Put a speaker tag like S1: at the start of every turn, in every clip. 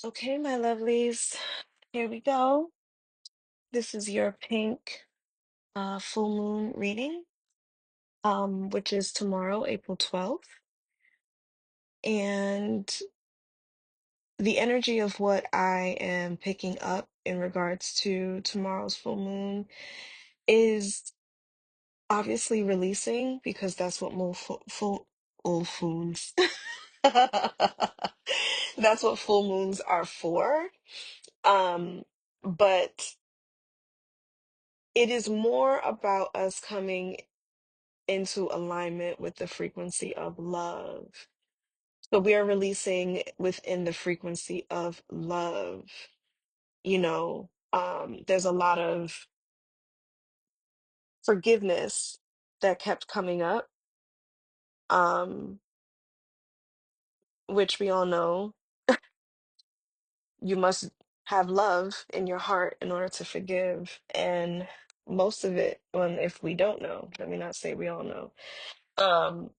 S1: Okay, my lovelies, here we go. This is your pink full moon reading, which is tomorrow, April 12th. And the energy of what I am picking up in regards to tomorrow's full moon is obviously releasing because that's what full moons. That's what full moons are for. But it is more about us coming into alignment with the frequency of love. So we are releasing within the frequency of love. There's a lot of forgiveness that kept coming up, um, which we all know you must have love in your heart in order to forgive. And most of it, when if we don't know, let me not say we all know. Um,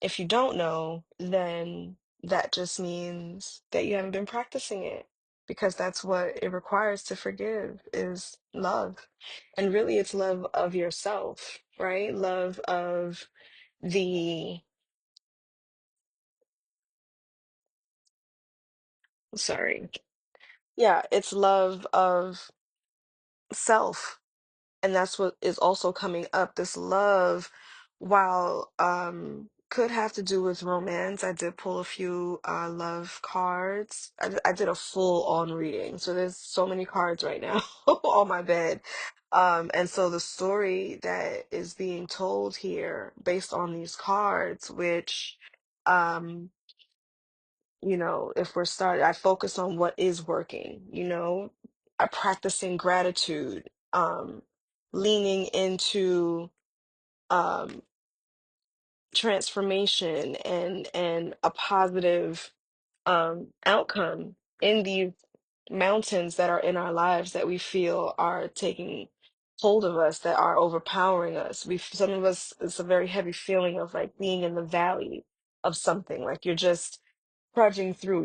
S1: if you don't know, then that just means that you haven't been practicing it because that's what it requires to forgive is love. And really, it's love of yourself, right? Love of the, sorry. Yeah, it's love of self. And that's what is also coming up. This love, while could have to do with romance. I did pull a few love cards. I did a full on reading, so there's so many cards right now on my bed. And so the story that is being told here based on these cards, which um if we're started, I focus on what is working, I practicing gratitude, leaning into um, transformation and a positive outcome in these mountains that are in our lives that we feel are taking hold of us, that are overpowering us. Some of us, it's a very heavy feeling of like being in the valley of something, like you're just trudging through,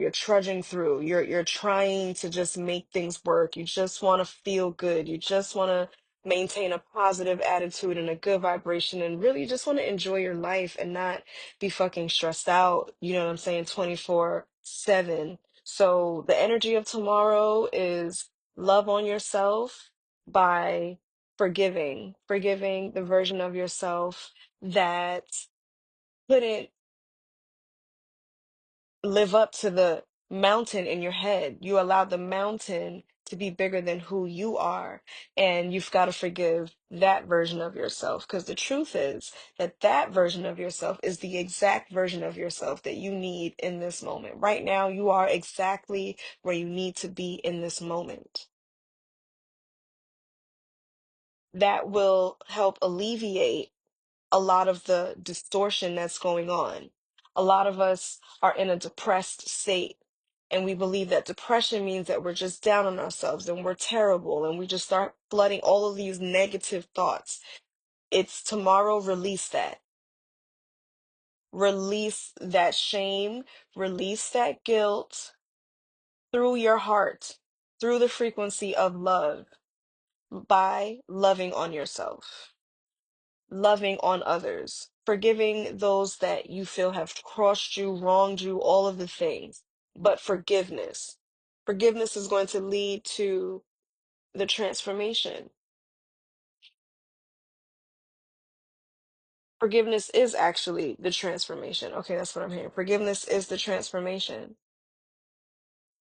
S1: you're trying to just make things work. You just want to feel good. You just want to maintain a positive attitude and a good vibration and really just want to enjoy your life and not be fucking stressed out, you know what I'm saying, 24/7. So the energy of tomorrow is love on yourself by forgiving the version of yourself that couldn't live up to the mountain in your head. You allowed the mountain to be bigger than who you are. And you've got to forgive that version of yourself. Because the truth is that that version of yourself is the exact version of yourself that you need in this moment. Right now, you are exactly where you need to be in this moment. That will help alleviate a lot of the distortion that's going on. A lot of us are in a depressed state, and we believe that depression means that we're just down on ourselves and we're terrible, and we just start flooding all of these negative thoughts. It's tomorrow, release that. Release that shame, release that guilt through your heart, through the frequency of love, by loving on yourself, loving on others, forgiving those that you feel have crossed you, wronged you, all of the things. But forgiveness. Forgiveness is going to lead to the transformation. Forgiveness is actually the transformation. Okay, that's what I'm hearing. Forgiveness is the transformation.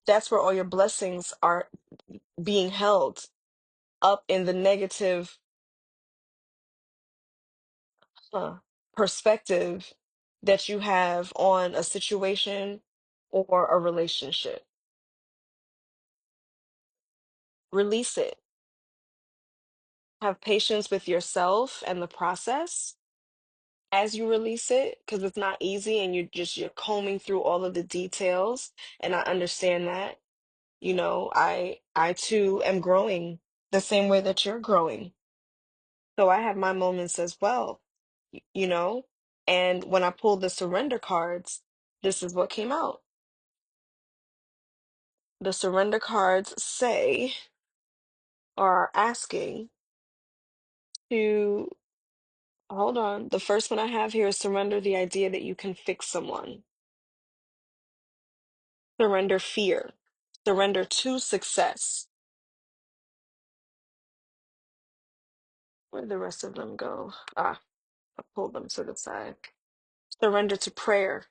S1: That's where all your blessings are being held up in the negative uh, perspective that you have on a situation or a relationship. Release it. Have patience with yourself and the process as you release it because it's not easy and you're combing through all of the details, and I understand that. I too am growing the same way that you're growing. So I have my moments as well, you know? And when I pulled the surrender cards, this is what came out. The surrender cards say, or are asking to, hold on. The first one I have here is surrender the idea that you can fix someone. Surrender fear. Surrender to success. Where'd the rest of them go? Ah, I pulled them to the side. Surrender to prayer.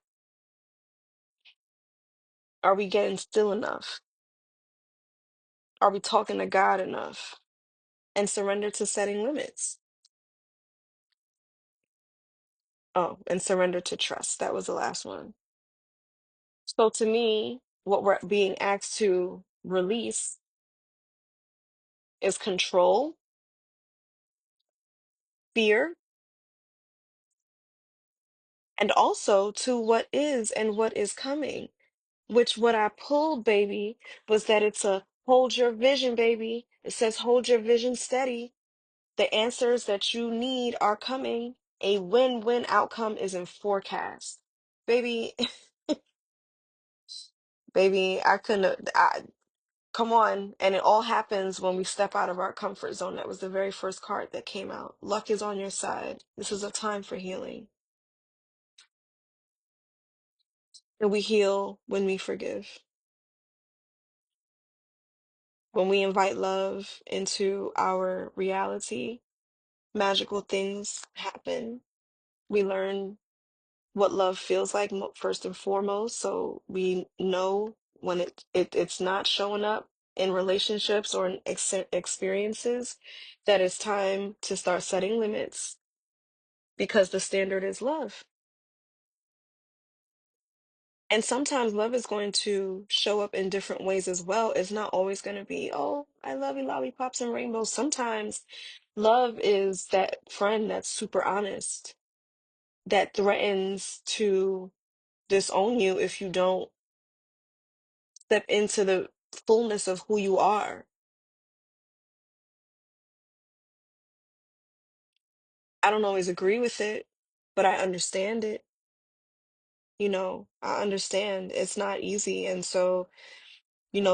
S1: Are we getting still enough? Are we talking to God enough? And surrender to setting limits. Oh, and surrender to trust. That was the last one. So to me, what we're being asked to release is control, fear, and also to what is and what is coming. Which what I pulled, baby, was that it's a hold your vision, baby. It says hold your vision steady. The answers that you need are coming. A win-win outcome is in forecast. Baby, baby, I couldn't, come on. And it all happens when we step out of our comfort zone. That was the very first card that came out. Luck is on your side. This is a time for healing. And we heal when we forgive. When we invite love into our reality, magical things happen. We learn what love feels like first and foremost, so we know when it's not showing up in relationships or in experiences, that it's time to start setting limits because the standard is love. And sometimes love is going to show up in different ways as well. It's not always going to be, oh, I love you, lollipops and rainbows. Sometimes love is that friend that's super honest, that threatens to disown you if you don't step into the fullness of who you are. I don't always agree with it, but I understand it. I understand it's not easy. And so,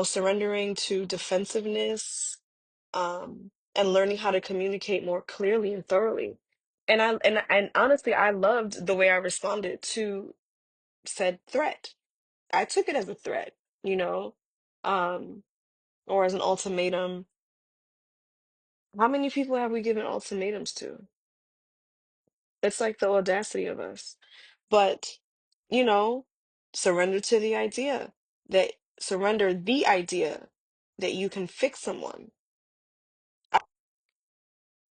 S1: surrendering to defensiveness, and learning how to communicate more clearly and thoroughly. And honestly, I loved the way I responded to said threat. I took it as a threat, you know, um, or as an ultimatum. How many people have we given ultimatums to? It's like the audacity of us. But, you know, surrender to the idea that surrender the idea that you can fix someone.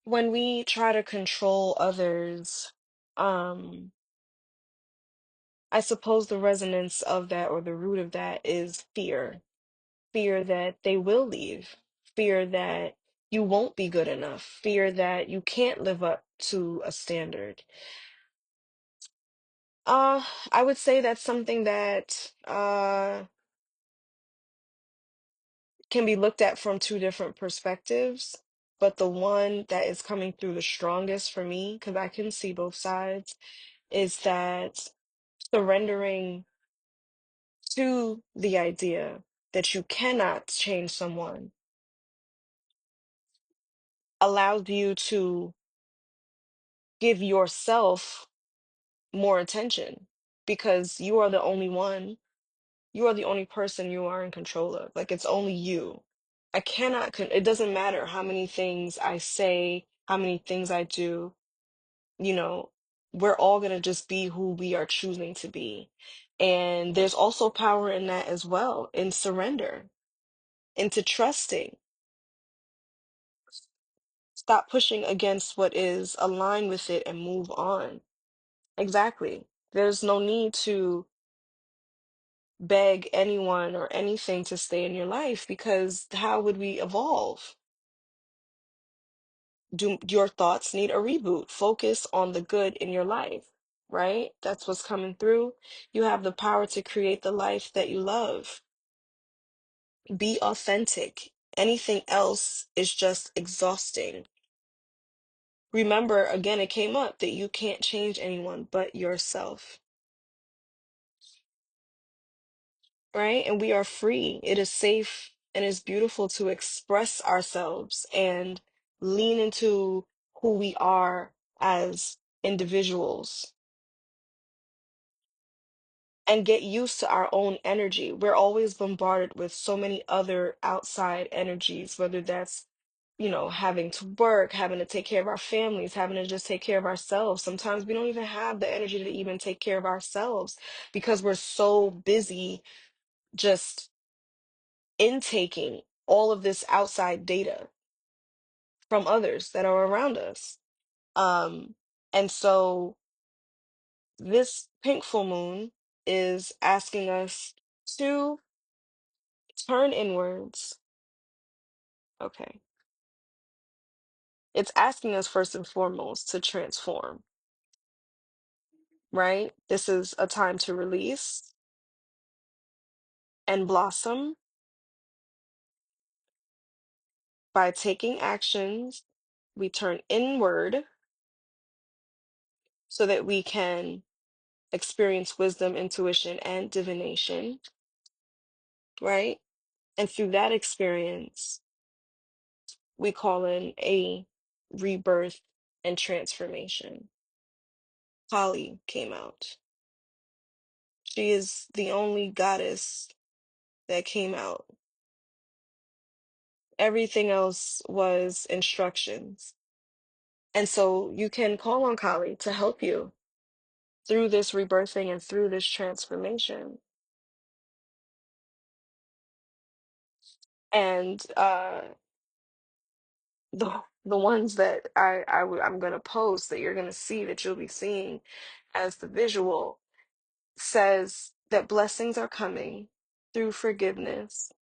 S1: When we try to control others, um, I suppose the resonance of that or the root of that is fear. Fear that they will leave, fear that you won't be good enough, fear that you can't live up to a standard. Uh, I would say that's something that can be looked at from two different perspectives, but the one that is coming through the strongest for me, because I can see both sides, is that surrendering to the idea that you cannot change someone allows you to give yourself more attention because you are the only one, you are the only person you are in control of. Like it's only you. I cannot, it doesn't matter how many things I say, how many things I do, you know, we're all going to just be who we are choosing to be. And there's also power in that as well, in surrender, into trusting. Stop pushing against what is aligned with it and move on. Exactly. There's no need to beg anyone or anything to stay in your life because how would we evolve? Do your thoughts need a reboot? Focus on the good in your life, right? That's what's coming through. You have the power to create the life that you love. Be authentic. Anything else is just exhausting. Remember, again, it came up that you can't change anyone but yourself. right? And we are free. It is safe and it's beautiful to express ourselves and lean into who we are as individuals and get used to our own energy. We're always bombarded with so many other outside energies, whether that's, having to work, having to take care of our families, having to just take care of ourselves. Sometimes we don't even have the energy to even take care of ourselves because we're so busy just intaking all of this outside data from others that are around us. Um, and so this pink full moon is asking us to turn inwards. Okay. It's asking us first and foremost to transform, right? This is a time to release and blossom by taking actions. We turn inward so that we can experience wisdom, intuition, and divination, right? And through that experience, we call in a rebirth and transformation. Kali came out. She is the only goddess that came out. Everything else was instructions. And so you can call on Kali to help you through this rebirthing and through this transformation. And the ones that I'm gonna post that you're gonna see that you'll be seeing as the visual says that blessings are coming through forgiveness.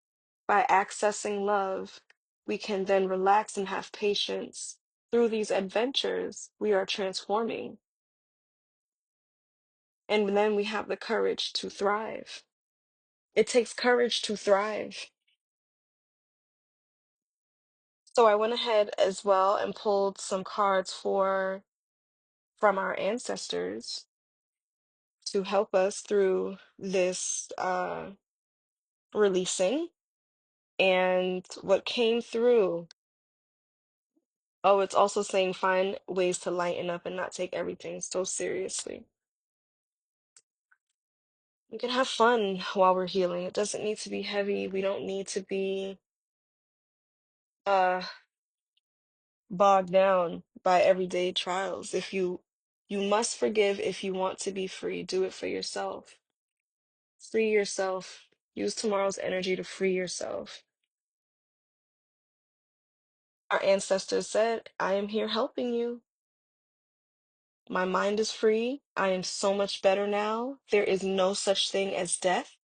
S1: By accessing love, we can then relax and have patience. Through these adventures, we are transforming. And then we have the courage to thrive. It takes courage to thrive. So I went ahead as well and pulled some cards from our ancestors to help us through this releasing. And what came through, oh, it's also saying find ways to lighten up and not take everything so seriously. We can have fun while we're healing. It doesn't need to be heavy. We don't need to be uh bogged down by everyday trials. If you must forgive if you want to be free. Do it for yourself. Free yourself. Use tomorrow's energy to free yourself. Our ancestors said, I am here helping you. My mind is free. I am so much better now. There is no such thing as death.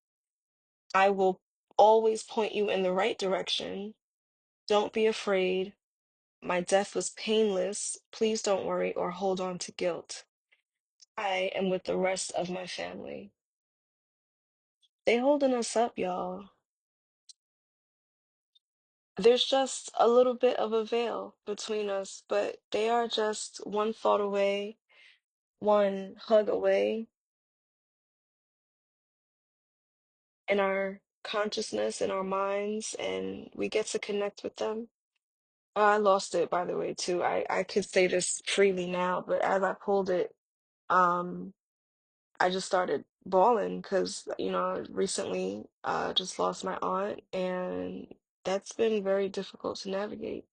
S1: I will always point you in the right direction. Don't be afraid. My death was painless. Please don't worry or hold on to guilt. I am with the rest of my family. They holding us up, y'all. There's just a little bit of a veil between us, but they are just one thought away, one hug away in our consciousness, in our minds, and we get to connect with them. I lost it, by the way, too. I could say this freely now, but as I pulled it, um, I just started bawling because, I recently just lost my aunt, and that's been very difficult to navigate.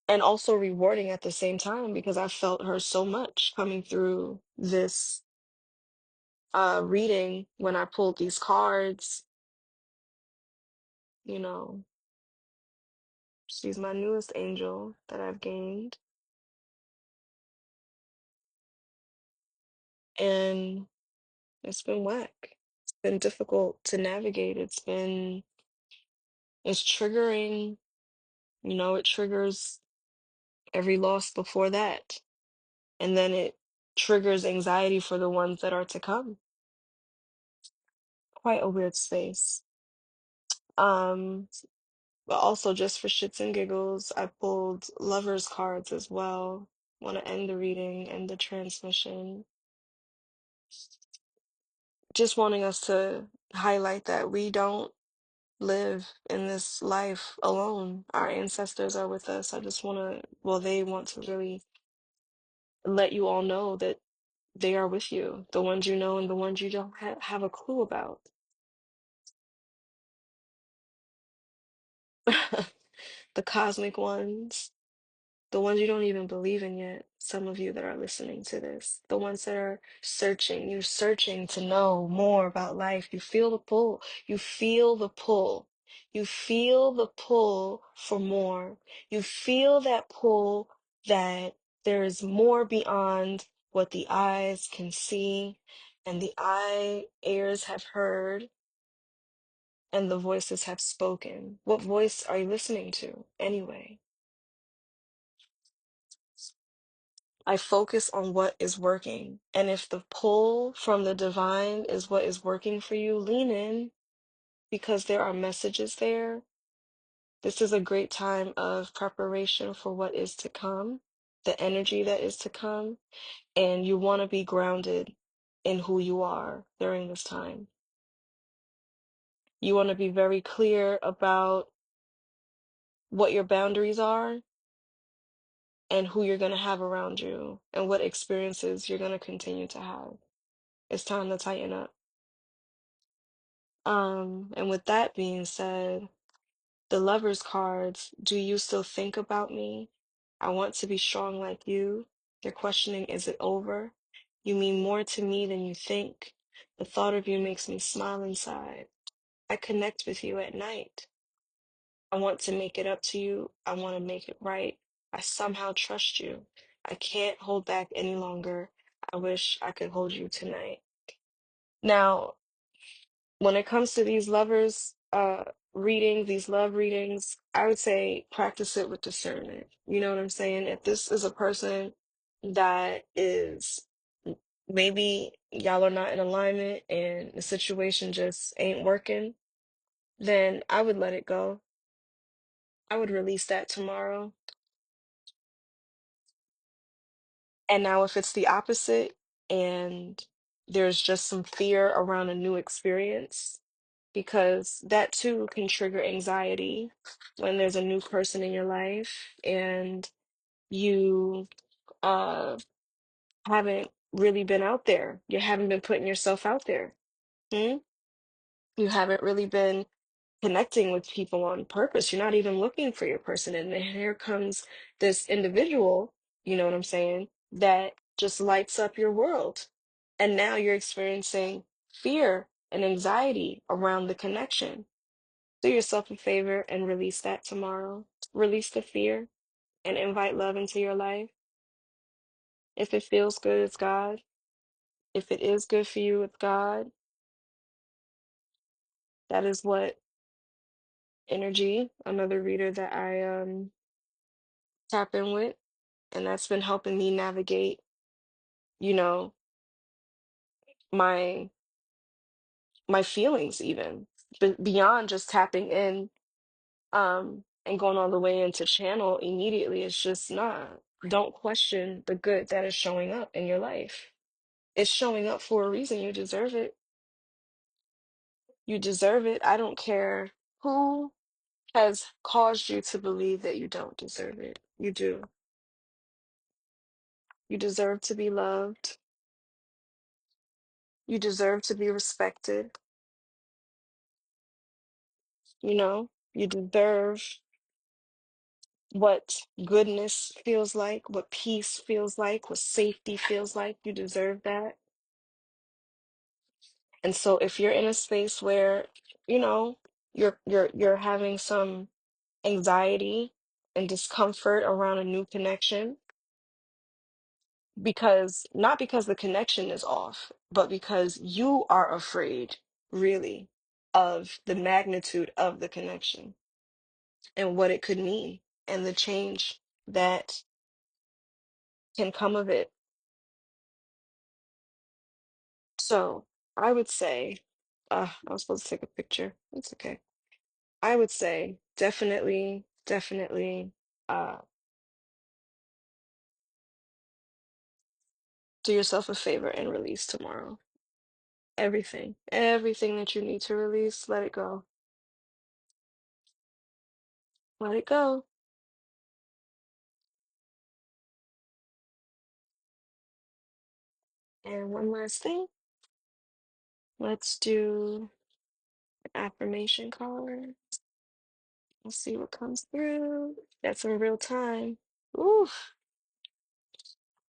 S1: And also rewarding at the same time because I felt her so much coming through this reading when I pulled these cards. You know, she's my newest angel that I've gained. And it's been whack. It's been difficult to navigate. It's triggering, it triggers every loss before that. And then it triggers anxiety for the ones that are to come. Quite a weird space. Um, but also just for shits and giggles, I pulled lovers cards as well. Want to end the reading and the transmission. just wanting us to highlight that we don't live in this life alone. Our ancestors are with us. I just want to, well, they want to really let you all know that they are with you, the ones you know and the ones you don't have a clue about. The cosmic ones, the ones you don't even believe in yet. Some of you that are listening to this, the ones that are searching, you're searching to know more about life. You feel the pull. You feel the pull. You feel the pull for more. You feel that pull that there is more beyond what the eyes can see and the ears have heard and the voices have spoken. What voice are you listening to anyway? I focus on what is working. And if the pull from the divine is what is working for you, lean in because there are messages there. This is a great time of preparation for what is to come, the energy that is to come. And you want to be grounded in who you are during this time. You want to be very clear about what your boundaries are and who you're going to have around you and what experiences you're going to continue to have. It's time to tighten up. And with that being said, the Lover's cards, do you still think about me? I want to be strong like you. They're questioning, is it over? You mean more to me than you think. The thought of you makes me smile inside. I connect with you at night. I want to make it up to you. I want to make it right. I somehow trust you. I can't hold back any longer. I wish I could hold you tonight. Now, when it comes to these lovers reading these love readings, I would say practice it with discernment. You know what I'm saying? If this is a person that is maybe y'all are not in alignment and the situation just ain't working, then I would let it go. I would release that tomorrow. And now if it's the opposite and there's just some fear around a new experience, because that too can trigger anxiety when there's a new person in your life and you uh haven't really been out there. You haven't been putting yourself out there. Hmm? You haven't really been connecting with people on purpose. You're not even looking for your person. And then here comes this individual, you know what I'm saying, that just lights up your world. And now you're experiencing fear and anxiety around the connection. Do yourself a favor and release that tomorrow. Release the fear and invite love into your life. If it feels good, it's God. If it is good for you, it's God. That is what energy, another reader that I tap in with, and that's been helping me navigate, you know, my my feelings even. But beyond just tapping in and going all the way into channel immediately, it's just not. Don't question the good that is showing up in your life. It's showing up for a reason. You deserve it. You deserve it. I don't care who has caused you to believe that you don't deserve it. You do. You deserve to be loved. You deserve to be respected. You deserve what goodness feels like, what peace feels like, what safety feels like. You deserve that. And so if you're in a space where, you know, you're having some anxiety and discomfort around a new connection, because not because the connection is off, but because you are afraid, really, of the magnitude of the connection and what it could mean and the change that can come of it. So I would say, I was supposed to take a picture. It's okay. I would say definitely, definitely do yourself a favor and release tomorrow. Everything. Everything that you need to release, let it go. Let it go. And one last thing. Let's do an affirmation card. Let's see what comes through. That's in real time. Ooh.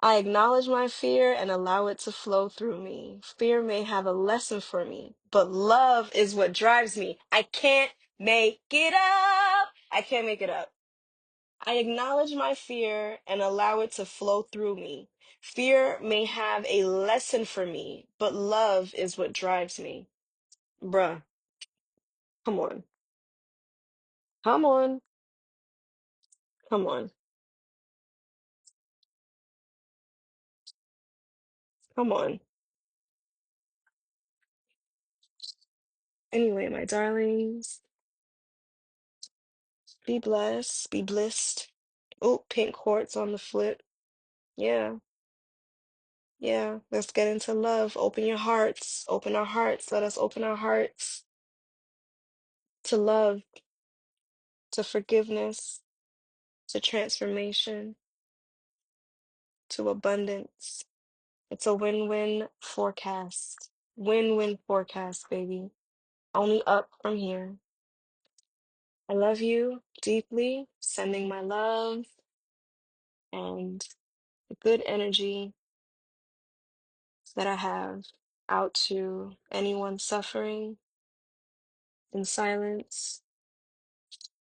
S1: I acknowledge my fear and allow it to flow through me. Fear may have a lesson for me, but love is what drives me. I can't make it up. I can't make it up. I acknowledge my fear and allow it to flow through me. Fear may have a lesson for me, but love is what drives me. Bruh, come on. Come on. Come on. Come on. Anyway, my darlings, be blessed, be blissed. Oh, pink quartz on the flip. Yeah, yeah. Let's get into love. Open your hearts. Open our hearts. Let us open our hearts to love, to forgiveness, to transformation, to abundance. It's a win-win forecast. Win-win forecast, baby. Only up from here. I love you deeply. Sending my love and good energy that I have out to anyone suffering in silence,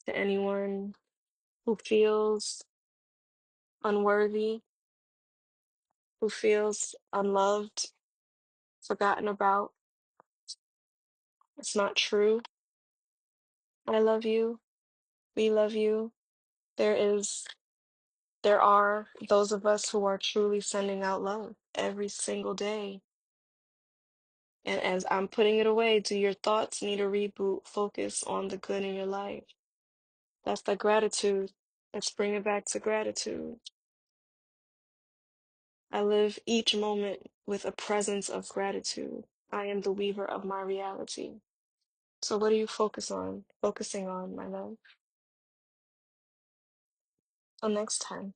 S1: to anyone who feels unworthy, who feels unloved, forgotten about. It's not true. I love you. We love you. There is, there are those of us who are truly sending out love every single day. And as I'm putting it away, do your thoughts need a reboot? Focus on the good in your life. That's the gratitude. Let's bring it back to gratitude. I live each moment with a presence of gratitude. I am the weaver of my reality. So what are you focusing on, my love? Till next time.